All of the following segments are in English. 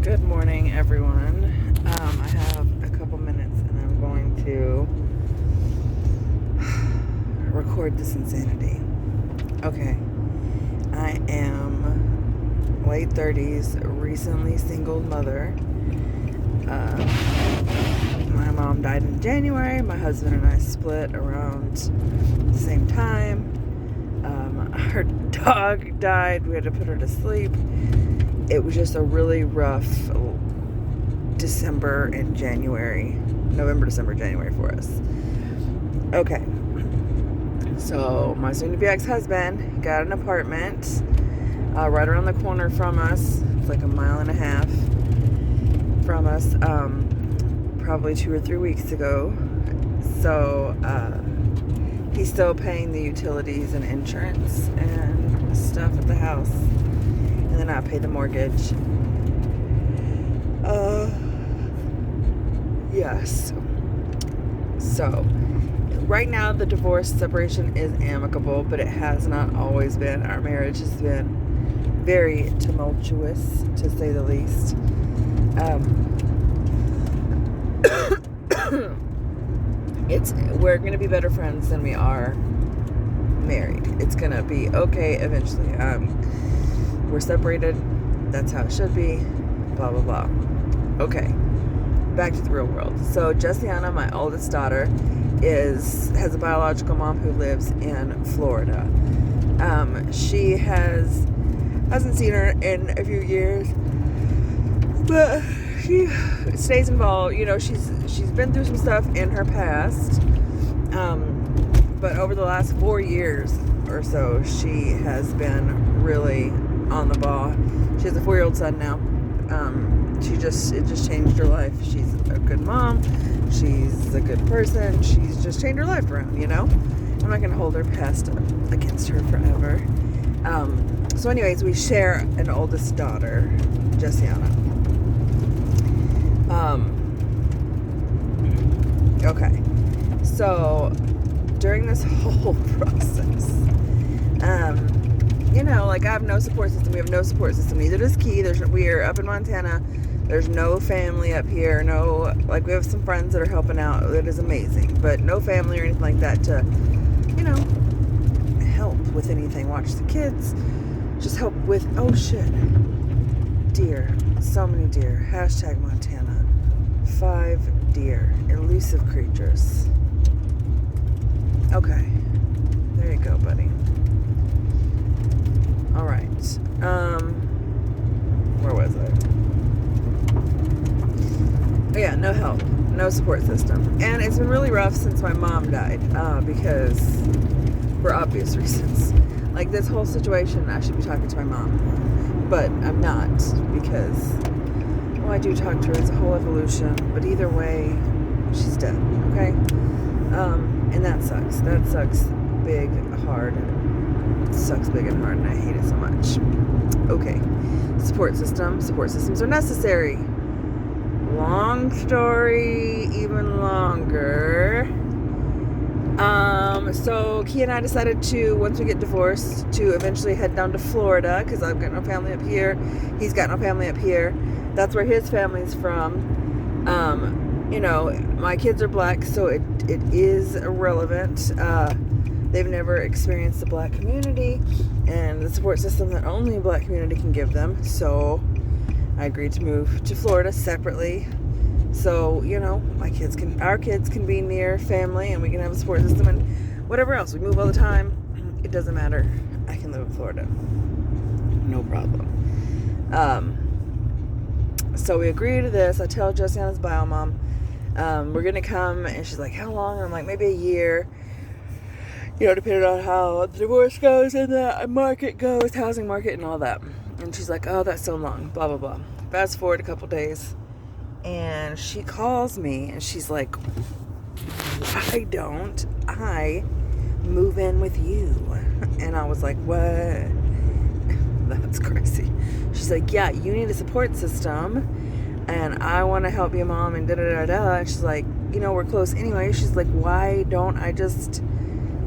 Good morning, everyone. I have a couple minutes and I'm going to record this insanity. Okay. I am late 30s, recently single mother. My mom died in January. My husband and I split around the same time. Our dog died. We had to put her to sleep. It was just a really rough November, December, January for us. Okay. So my soon-to-be ex-husband got an apartment right around the corner from us. It's like a mile and a half from us, probably 2 or 3 weeks ago. So he's still paying the utilities and insurance and stuff at the house. And then I pay the mortgage. Yes. So, right now the divorce separation is amicable, but it has not always been. Our marriage has been very tumultuous, to say the least. We're going to be better friends than we are married. It's going to be okay eventually. We're separated. That's how it should be. Blah, blah, blah. Okay. Back to the real world. So Jessiana, my oldest daughter, has a biological mom who lives in Florida. She hasn't seen her in a few years, but she stays involved. You know, she's been through some stuff in her past. But over the last 4 years or so, she has been really on the ball. She has a 4-year-old son now. It just changed her life. She's a good mom. She's a good person. She's just changed her life around, you know? I'm not going to hold her past against her forever. So anyways, we share an oldest daughter, Jessiana. Okay. So during this whole process, you know, like I have no support system. We have no support system. Neither does Key. We are up in Montana. There's no family up here. No, like we have some friends that are helping out. That is amazing. But no family or anything like that to, you know, help with anything. Watch the kids. Just help with, oh shit. Deer. So many deer. Hashtag Montana. 5 deer. Elusive creatures. Okay. There you go, buddy. All right. Where was I? Oh, yeah, no help, no support system. And it's been really rough since my mom died, because, for obvious reasons. Like, this whole situation, I should be talking to my mom, but I'm not, because, well, I do talk to her. It's a whole evolution, but either way, she's dead, okay? And that sucks. That sucks big, hard. It sucks big and hard, and I hate it so much. Okay, support systems are necessary. Long story, even longer. So Key and I decided to, once we get divorced, to eventually head down to Florida, because I've got no family up here. He's got no family up here. That's where his family's from. You know, my kids are black, so it is irrelevant. They've never experienced the black community and the support system that only a black community can give them. So I agreed to move to Florida separately. So, you know, our kids can be near family and we can have a support system and whatever else. We move all the time. It doesn't matter. I can live in Florida. No problem. So we agree to this. I tell Jessiana's bio mom, we're going to come, and she's like, how long? And I'm like, maybe a year. You know, depending on how the divorce goes and the market goes, housing market and all that. And she's like, oh, that's so long, blah, blah, blah. Fast forward a couple days, and she calls me, and she's like, why don't I move in with you? And I was like, what? That's crazy. She's like, yeah, you need a support system, and I want to help your mom, and da-da-da-da. And she's like, you know, we're close anyway. She's like, why don't I just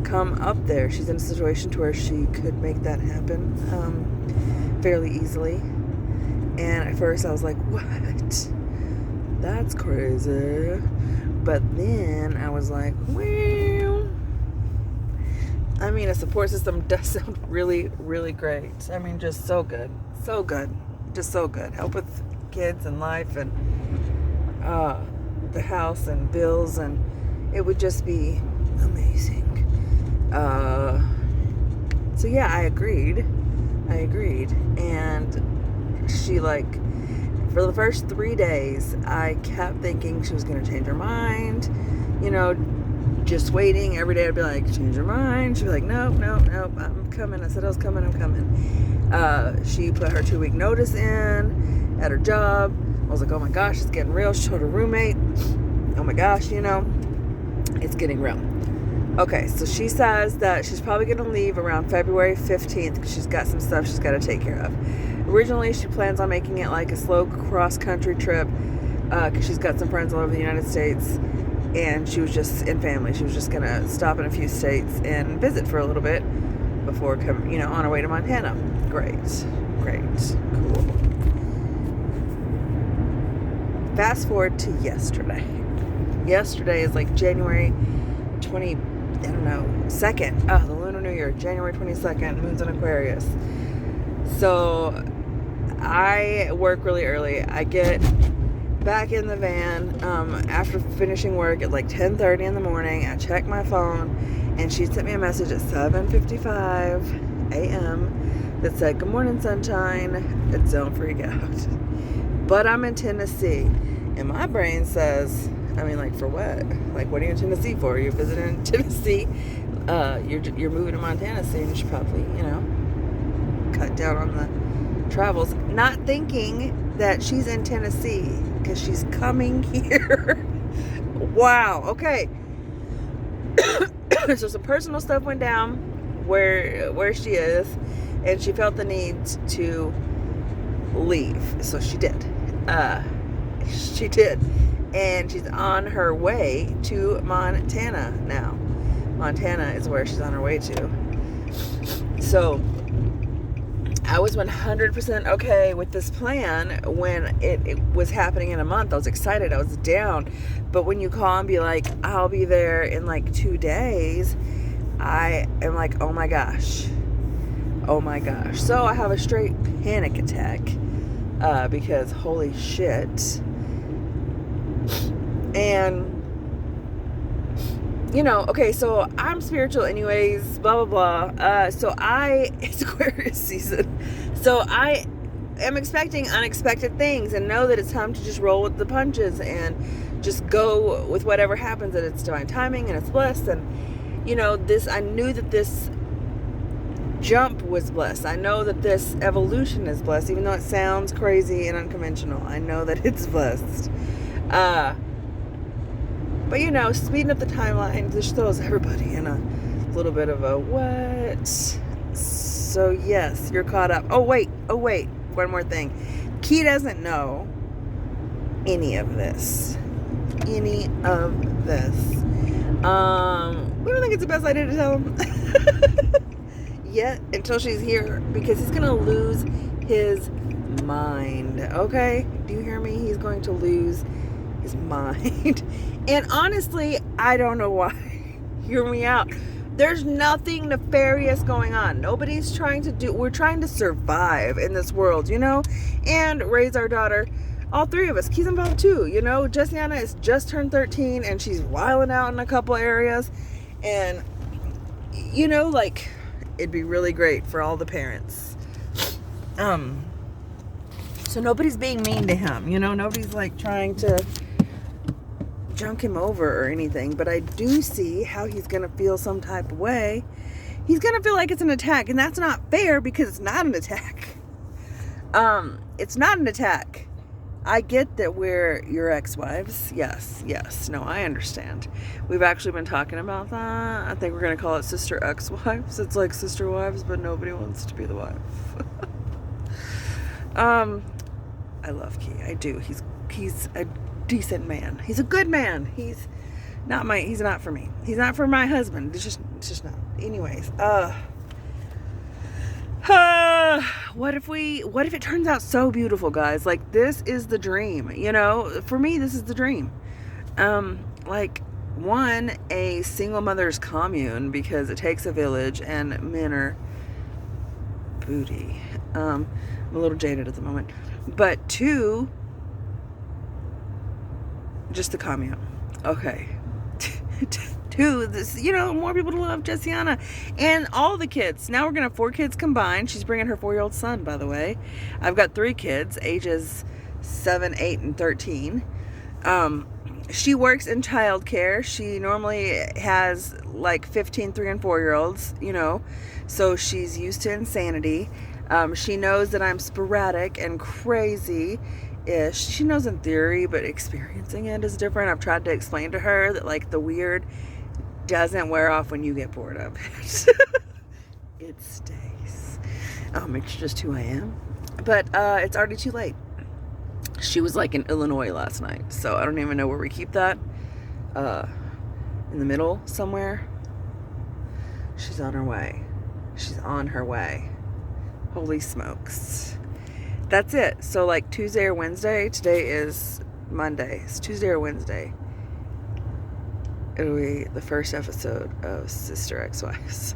come up there? She's in a situation to where she could make that happen fairly easily. And at first I was like, what? That's crazy. But then I was like, well, I mean, a support system does sound really, really great. I mean, just so good. So good. Just so good. Help with kids and life and the house and bills, and it would just be amazing. So yeah, I agreed. And she, like, for the first 3 days, I kept thinking she was going to change her mind. You know, just waiting. Every day I'd be like, change your mind. She'd be like, nope, I'm coming. I said I was coming, I'm coming. She put her 2-week notice in at her job. I was like, oh my gosh, it's getting real. She told her roommate, oh my gosh, you know, it's getting real. Okay, so she says that she's probably going to leave around February 15th because she's got some stuff she's got to take care of. Originally, she plans on making it like a slow cross-country trip because she's got some friends all over the United States, and she was just in family. She was just going to stop in a few states and visit for a little bit before coming, you know, on her way to Montana. Great, cool. Fast forward to yesterday. Yesterday is like January 2nd. Oh, the Lunar New Year, January 22nd, moon's in Aquarius. So I work really early. I get back in the van after finishing work at like 10:30 in the morning. I check my phone, and she sent me a message at 7:55 a.m. that said, good morning, sunshine. Don't freak out. But I'm in Tennessee, and my brain says, I mean, like, for what? Like, what are you in Tennessee for? You're visiting Tennessee. You're moving to Montana soon. You should probably, you know, cut down on the travels. Not thinking that she's in Tennessee because she's coming here. Wow. Okay. So some personal stuff went down where she is, and she felt the need to leave. So she did. She did. And she's on her way to Montana now. Montana is where she's on her way to. So I was 100% okay with this plan when it was happening in a month. I was excited. I was down. But when you call and be like, I'll be there in like 2 days, I am like, oh my gosh. So I have a straight panic attack because holy shit. And, you know, okay, so I'm spiritual anyways, blah, blah, blah. It's Aquarius season. So I am expecting unexpected things and know that it's time to just roll with the punches and just go with whatever happens, that it's divine timing and it's blessed. And, you know, I knew that this jump was blessed. I know that this evolution is blessed, even though it sounds crazy and unconventional. I know that it's blessed. But, you know, speeding up the timeline just throws everybody in a little bit of a what? So, yes, you're caught up. Oh, wait. One more thing. Key doesn't know any of this. We don't think it's the best idea to tell him yet until she's here, because he's going to lose his mind. Okay? Do you hear me? He's going to lose his mind. And honestly, I don't know why. Hear me out. There's nothing nefarious going on. We're trying to survive in this world, you know, and raise our daughter. All three of us. Key's involved too, you know. Jessiana has just turned 13 and she's wilding out in a couple areas. And, you know, like, it'd be really great for all the parents. So nobody's being mean to him, you know. Nobody's like trying to junk him over or anything, but I do see how he's gonna feel some type of way. He's gonna feel like it's an attack, and that's not fair because it's not an attack. It's not an attack. I get that we're your ex-wives. Yes. No, I understand. We've actually been talking about that. I think we're gonna call it sister ex-wives. It's like sister wives, but nobody wants to be the wife. I love Key. I do. He's a decent man. He's a good man. He's not for me. He's not for my husband. It's just not. Anyways, What if it turns out so beautiful, guys? Like, this is the dream, you know? For me, this is the dream. Like, one, a single mother's commune, because it takes a village and men are booty. I'm a little jaded at the moment. But two, just the commune. Okay. Two, this, you know, more people to love Jessiana and all the kids. Now we're gonna have 4 kids combined. She's bringing her 4-year-old son, by the way. I've got 3 kids, ages 7, 8, and 13. She works in childcare. She normally has like 15 3 and 4-year-olds, you know, so she's used to insanity. She knows that I'm sporadic and crazy-ish. She knows in theory, but experiencing it is different. I've tried to explain to her that, like, the weird doesn't wear off when you get bored of it. It stays. It's just who I am. But it's already too late. She was like in Illinois last night, so I don't even know where we keep that. In the middle somewhere. She's on her way. She's on her way. Holy smokes. That's it. So like Tuesday or Wednesday. Today is Monday. It's Tuesday or Wednesday. It'll be the first episode of Sister Ex-Wives.